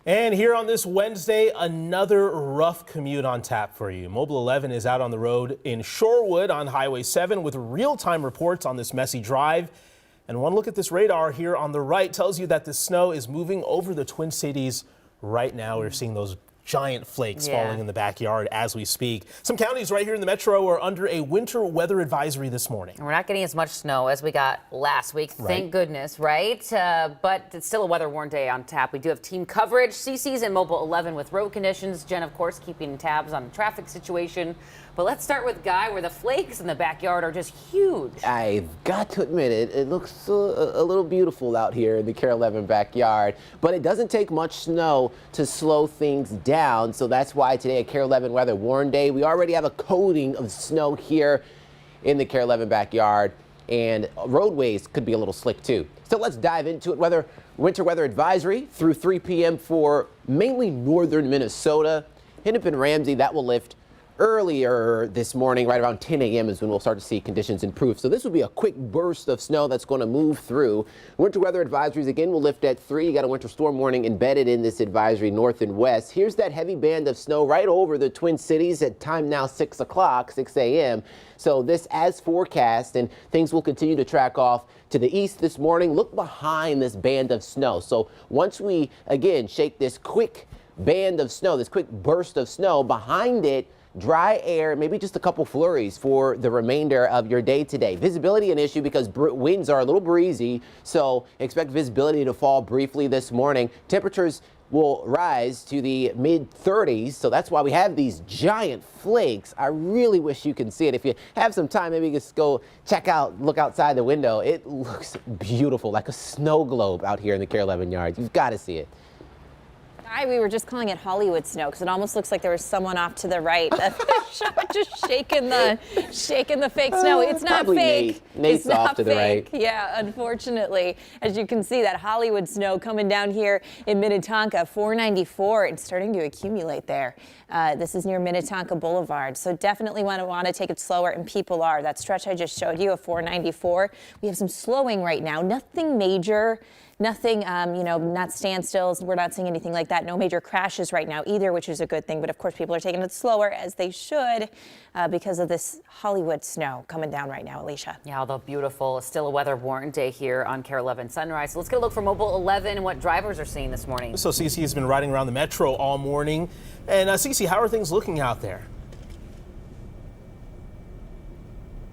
And here on this Wednesday, another rough commute on tap for you. Mobile 11 is out on the road in Shorewood on Highway 7 with real-time reports on this messy drive. And one look at this radar here on the right tells you that the snow is moving over the Twin Cities right now. We're seeing those giant flakes falling in the backyard as we speak. Some counties right here in the metro are under a winter weather advisory this morning. We're not getting as much snow as we got last week, thank goodness, right? But it's still a weather-worn day on tap. We do have team coverage. CC's in Mobile 11 with road conditions. Jen, of course, keeping tabs on the traffic situation. But let's start with Guy, where the flakes in the backyard are just huge. I've got to admit it looks a little beautiful out here in the KARE 11 backyard, but it doesn't take much snow to slow things down. So that's why today at KARE 11 weather warn day, we already have a coating of snow here in the KARE 11 backyard, and roadways could be a little slick too. So let's dive into it. Winter weather advisory through 3 p.m. for mainly northern Minnesota. Hennepin Ramsey, that will lift earlier this morning, right around 10 a.m. is when we'll start to see conditions improve. So this will be a quick burst of snow that's going to move through. Winter weather advisories again will lift at 3. You got a winter storm warning embedded in this advisory north and west. Here's that heavy band of snow right over the Twin Cities at time now 6 a.m. So this as forecast, and things will continue to track off to the east this morning. Look behind this band of snow. So once we again shake this quick band of snow, this quick burst of snow, behind it dry air, maybe just a couple flurries for the remainder of your day today. Visibility an issue because winds are a little breezy, so expect visibility to fall briefly this morning. Temperatures will rise to the mid-30s, so that's why we have these giant flakes. I really wish you can see it. If you have some time, maybe just go look outside the window. It looks beautiful, like a snow globe out here in the KARE 11 yard. You've got to see it. We were just calling it Hollywood snow because it almost looks like there was someone off to the right just shaking the fake snow. It's not fake. Nate's off to the right. Yeah, unfortunately, as you can see, that Hollywood snow coming down here in Minnetonka, 494, and starting to accumulate there. This is near Minnetonka Boulevard, so definitely want to take it slower, and people are. That stretch I just showed you of 494, we have some slowing right now. Nothing major. Nothing, not standstills. We're not seeing anything like that. No major crashes right now either, which is a good thing. But of course, people are taking it slower as they should because of this Hollywood snow coming down right now, Alicia. Yeah, although beautiful, still a weather-worn day here on KARE 11 Sunrise. So let's get a look for Mobile 11 and what drivers are seeing this morning. So Cece has been riding around the metro all morning. And Cece, how are things looking out there?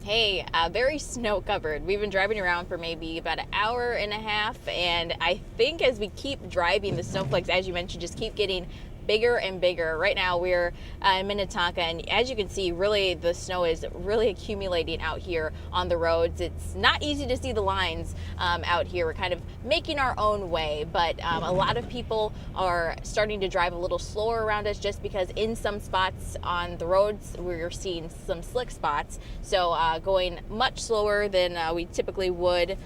Hey, very snow covered. We've been driving around for maybe about an hour and a half, and I think as we keep driving, the snowflakes, as you mentioned, just keep getting bigger and bigger. Right now we're in Minnetonka, and as you can see, really the snow is really accumulating out here on the roads. It's not easy to see the lines out here. We're kind of making our own way, but a lot of people are starting to drive a little slower around us just because in some spots on the roads we're seeing some slick spots, so going much slower than we typically would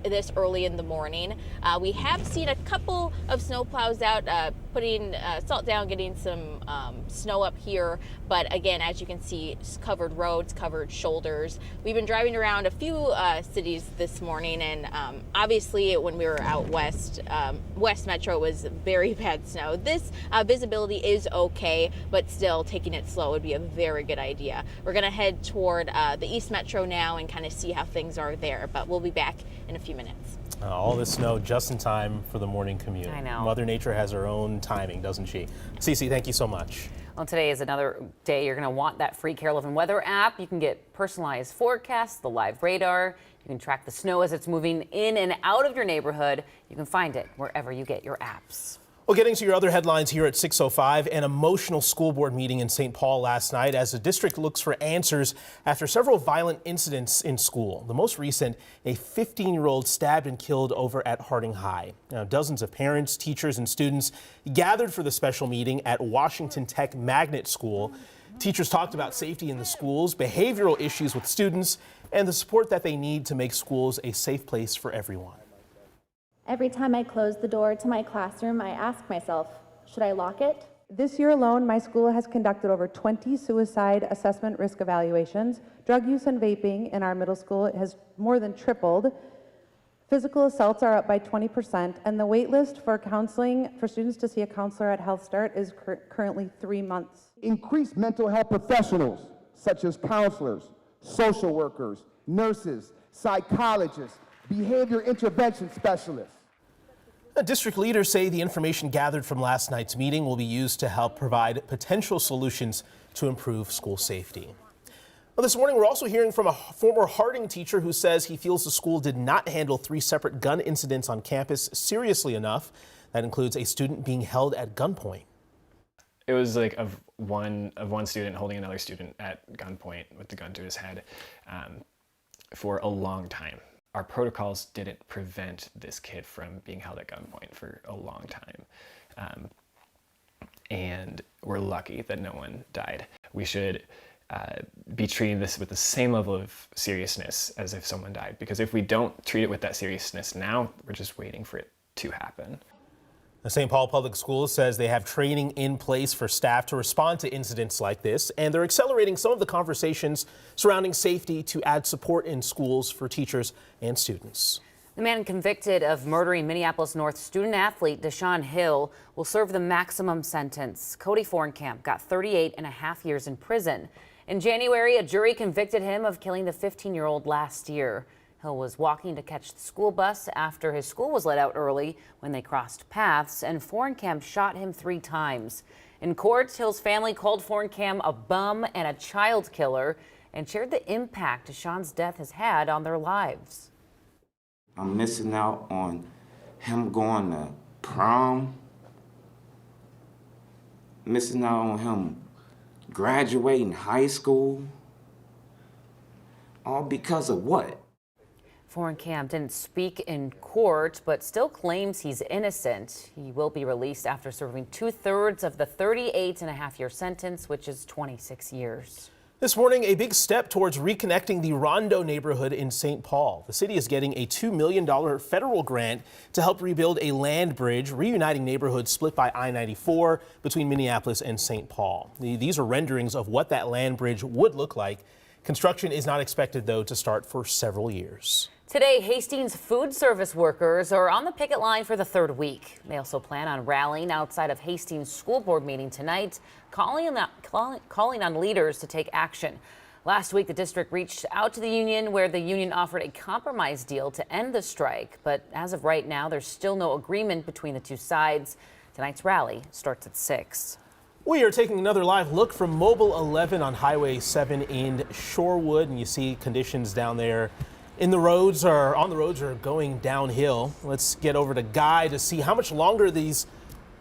this early in the morning. We have seen a couple of snowplows out putting salt down, getting some snow up here, but again, as you can see, covered roads, covered shoulders. We've been driving around a few cities this morning, and obviously when we were out west, West Metro was very bad snow. This visibility is okay, but still taking it slow would be a very good idea. We're gonna head toward the East Metro now and kind of see how things are there, but we'll be back in a few minutes. All this snow just in time for the morning commute. I know. Mother Nature has her own timing, doesn't she? Cece, thank you so much. Well, today is another day you're going to want that free KARE 11 weather app. You can get personalized forecasts, the live radar. You can track the snow as it's moving in and out of your neighborhood. You can find it wherever you get your apps. Well, getting to your other headlines here at 6:05, an emotional school board meeting in St. Paul last night as the district looks for answers after several violent incidents in school. The most recent, a 15-year-old stabbed and killed over at Harding High. Now, dozens of parents, teachers, and students gathered for the special meeting at Washington Tech Magnet School. Teachers talked about safety in the schools, behavioral issues with students, and the support that they need to make schools a safe place for everyone. Every time I close the door to my classroom, I ask myself, should I lock it? This year alone, my school has conducted over 20 suicide assessment risk evaluations. Drug use and vaping in our middle school has more than tripled Physical assaults are up by 20%, and the wait list for counseling for students to see a counselor at Health Start is currently 3 months. Increase mental health professionals such as counselors, social workers, nurses, psychologists, behavior intervention specialists. District leaders say the information gathered from last night's meeting will be used to help provide potential solutions to improve school safety. Well, this morning, we're also hearing from a former Harding teacher who says he feels the school did not handle 3 separate gun incidents on campus seriously enough. That includes a student being held at gunpoint. It was like of one student holding another student at gunpoint with the gun to his head for a long time. Our protocols didn't prevent this kid from being held at gunpoint for a long time. And we're lucky that no one died. We should be treating this with the same level of seriousness as if someone died, because if we don't treat it with that seriousness now, we're just waiting for it to happen. The St. Paul Public Schools says they have training in place for staff to respond to incidents like this, and they're accelerating some of the conversations surrounding safety to add support in schools for teachers and students. The man convicted of murdering Minneapolis North student athlete Deshaun Hill will serve the maximum sentence. Cody Forenkamp got 38.5 years in prison. In January, a jury convicted him of killing the 15-year-old last year. Hill was walking to catch the school bus after his school was let out early when they crossed paths, and Forenkamp shot him 3 times. In court, Hill's family called Forenkamp a bum and a child killer and shared the impact Deshaun's death has had on their lives. I'm missing out on him going to prom, missing out on him graduating high school, all because of what? Forenkamp didn't speak in court, but still claims he's innocent. He will be released after serving 2/3 of the 38.5-year sentence, which is 26 years. This morning, a big step towards reconnecting the Rondo neighborhood in St. Paul. The city is getting a $2 million federal grant to help rebuild a land bridge, reuniting neighborhoods split by I-94 between Minneapolis and St. Paul. These are renderings of what that land bridge would look like. Construction is not expected, though, to start for several years. Today, Hastings food service workers are on the picket line for the 3rd week. They also plan on rallying outside of Hastings school board meeting tonight, calling on leaders to take action. Last week, the district reached out to the union, where the union offered a compromise deal to end the strike. But as of right now, there's still no agreement between the two sides. Tonight's rally starts at 6. We are taking another live look from Mobile 11 on Highway 7 in Shorewood, and you see conditions down there on the roads are going downhill. Let's get over to Guy to see how much longer these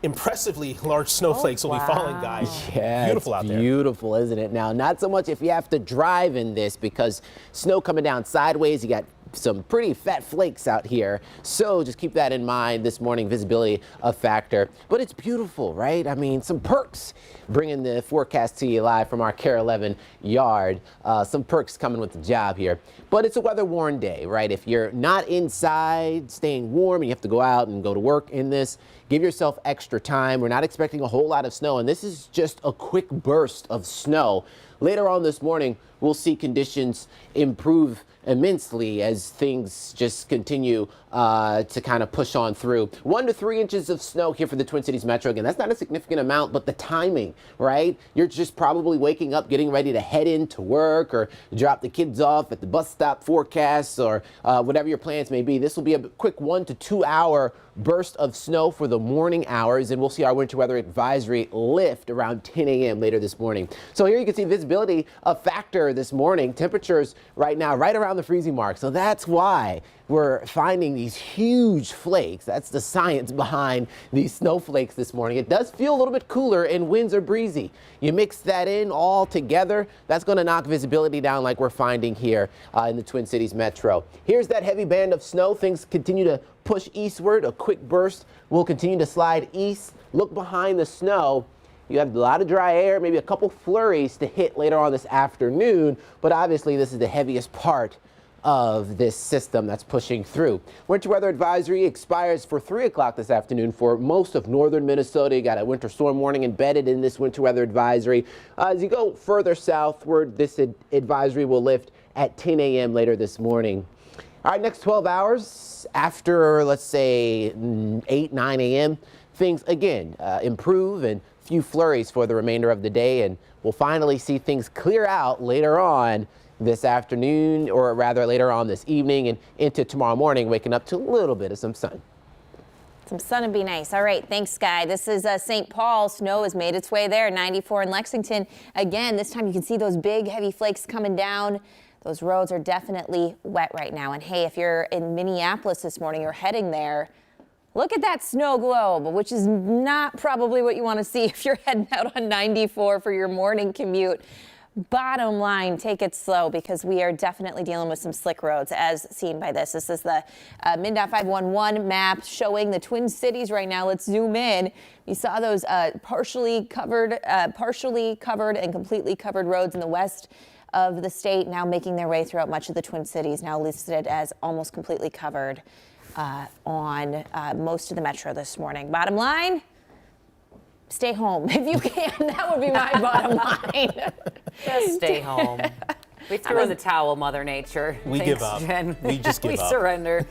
impressively large snowflakes will be falling, Guy. Yeah, beautiful out there. Beautiful, isn't it? Now, not so much if you have to drive in this, because snow coming down sideways, you got some pretty fat flakes out here. So just keep that in mind this morning. Visibility a factor, but it's beautiful, right? I mean, some perks. Bringing the forecast to you live from our KARE 11 yard. Some perks coming with the job here, but it's a weather worn day, right? If you're not inside staying warm and you have to go out and go to work in this, give yourself extra time. We're not expecting a whole lot of snow, and this is just a quick burst of snow. Later on this morning, we'll see conditions improve immensely as things just continue to kind of push on through. 1 to 3 inches of snow here for the Twin Cities Metro. Again, that's not a significant amount, but the timing, right? You're just probably waking up, getting ready to head into work or drop the kids off at the bus stop forecasts or whatever your plans may be. This will be a quick 1 to 2 hour burst of snow for the morning hours, and we'll see our winter weather advisory lift around 10 a.m. later this morning. So here you can see visibility a factor this morning. Temperatures right now right around the freezing mark. So that's why we're finding these huge flakes. That's the science behind these snowflakes this morning. It does feel a little bit cooler and winds are breezy. You mix that in all together, that's going to knock visibility down like we're finding here in the Twin Cities Metro. Here's that heavy band of snow. Things continue to push eastward. A quick burst will continue to slide east. Look behind the snow. You have a lot of dry air, maybe a couple flurries to hit later on this afternoon, but obviously this is the heaviest part of this system that's pushing through. Winter weather advisory expires for 3 o'clock this afternoon for most of northern Minnesota. You got a winter storm warning embedded in this winter weather advisory. As you go further southward, this advisory will lift at 10 a.m. later this morning. All right, next 12 hours after, let's say, 8, 9 a.m., things again improve and few flurries for the remainder of the day, and we'll finally see things clear out later on this afternoon, or rather later on this evening and into tomorrow morning, waking up to a little bit of some sun. Some sun would be nice. All right, thanks, Sky. This is St. Paul. Snow has made its way there. 94 in Lexington. Again, this time you can see those big, heavy flakes coming down. Those roads are definitely wet right now. And hey, if you're in Minneapolis this morning, you're heading there, look at that snow globe, which is not probably what you want to see if you're heading out on 94 for your morning commute. Bottom line, take it slow because we are definitely dealing with some slick roads as seen by this. This is the MnDOT 511 map showing the Twin Cities right now. Let's zoom in. You saw those partially covered and completely covered roads in the west of the state now making their way throughout much of the Twin Cities, now listed as almost completely covered on most of the metro this morning. Bottom line, stay home if you can. That would be my bottom line. Just stay home. We threw in the towel, Mother Nature. We Thanks, give up. Jen. We just give we up. surrender.